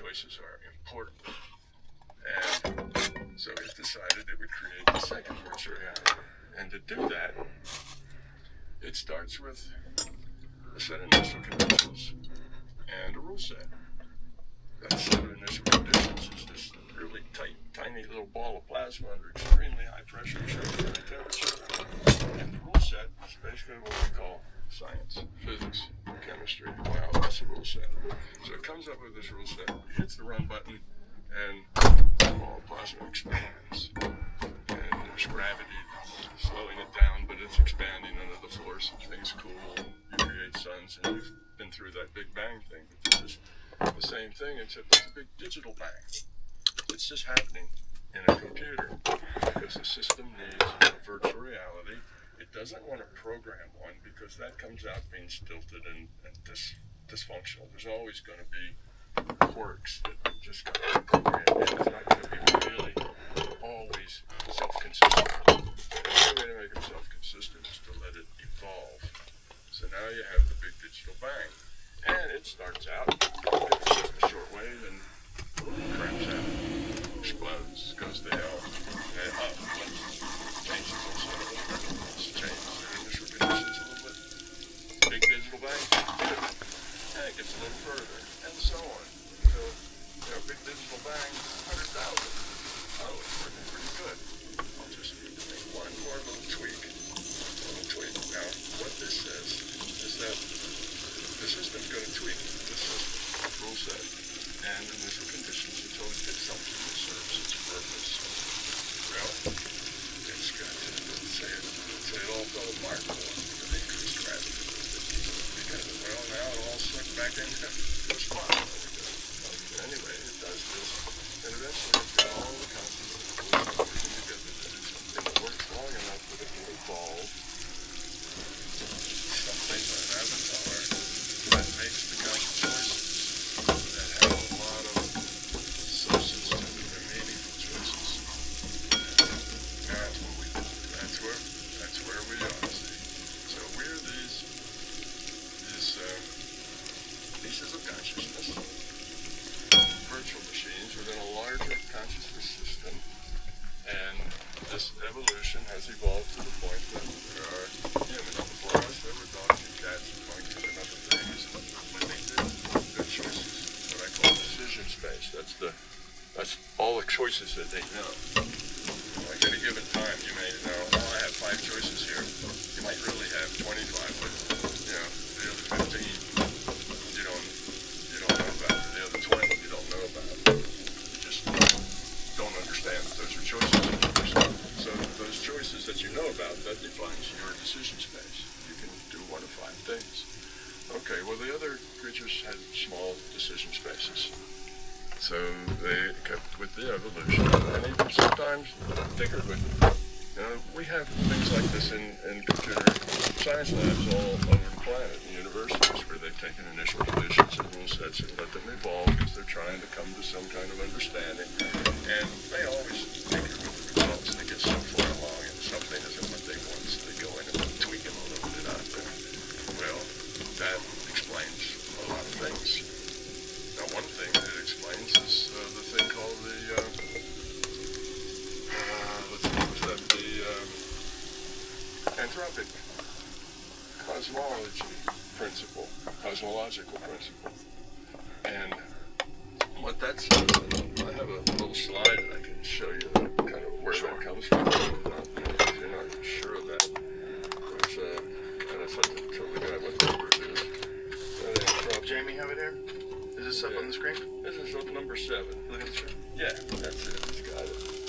choices are important. And so it decided it would create the second virtual reality. And to do that, it starts with a set of initial conditions and a rule set. That set of initial conditions is this really tight, tiny little ball of plasma under extremely high pressure, extremely high temperature. And the rule set is basically what we call science, physics, chemistry. Wow, that's a rule set. So it comes up with this rule set, hits the run button, and the ball of plasma expands. And there's gravity slowing it down, but it's expanding under the force, and things cool, and you create suns, and you've been through that Big Bang thing. But this is the same thing, except it's a big digital bang. It's just happening in a computer because the system needs a virtual reality. It doesn't want to program one because that comes out being stilted and dysfunctional. There's always going to be quirks that just got to program in. It's not going to be really always self-consistent. The only way to make it self-consistent is to let it evolve. So now you have the big digital bang. And it starts out, it's just a short wave and craps out, explodes, goes to hell, and up, changes also a little bit, changes their initial conditions a little bit, big digital bang, and it gets a little further, and so on. So, big digital bang, 100,000. Oh, it's working pretty good. I'll just need to make one more little tweak. Now, what this says is that the system's going to tweak this system, rule set, and initial conditions until it gets something that serves its purpose. Well, it's got to say it all fell apart with increased gravity. Because, well, now it all sucked back into the spot. Anyway, it does this, and eventually it's got all the constants working together to do something that works long enough that it can evolve something like an avatar that makes the kind of choices that have a lot of substance to them. They're meaningful choices. That's where we are. See? So we're these pieces of consciousness, virtual machines within a larger consciousness system, and this evolution has evolved to the point that there are humans before us. There were dogs and cats and monkeys and other things. I think they're choices, what I call decision space. That's all the choices that they know. Like any given time, you may know, I have 5 choices here. You might really have 25, but the other 15 you don't know about. The other 20 you don't know about. You just don't understand that those are choices. So those choices that you know about, that defines your decision space. You can do one of 5 things. Okay, well the other creatures had small decision spaces. So they kept with the evolution, and even sometimes tinkered with it. We have things like this in computer science labs all over the planet, in universities, where they've taken initial conditions and rule sets and let them evolve because they're trying to come to some kind of understanding. And they always tinker with the results. They get so far along and something isn't what they want, so they go in and tweak them a little bit out there. Well, that explains a lot of things. Now, one thing that it explains is the thing called the anthropic cosmological principle. And what that says, I have a little slide that I can show you kind of where that comes from. If you're not sure of that, it's kind of something to tell the guy what number it is. Jamie, have it here? Is this up on the screen? This is up number 7. Look at the screen. Yeah, that's it. It's got it.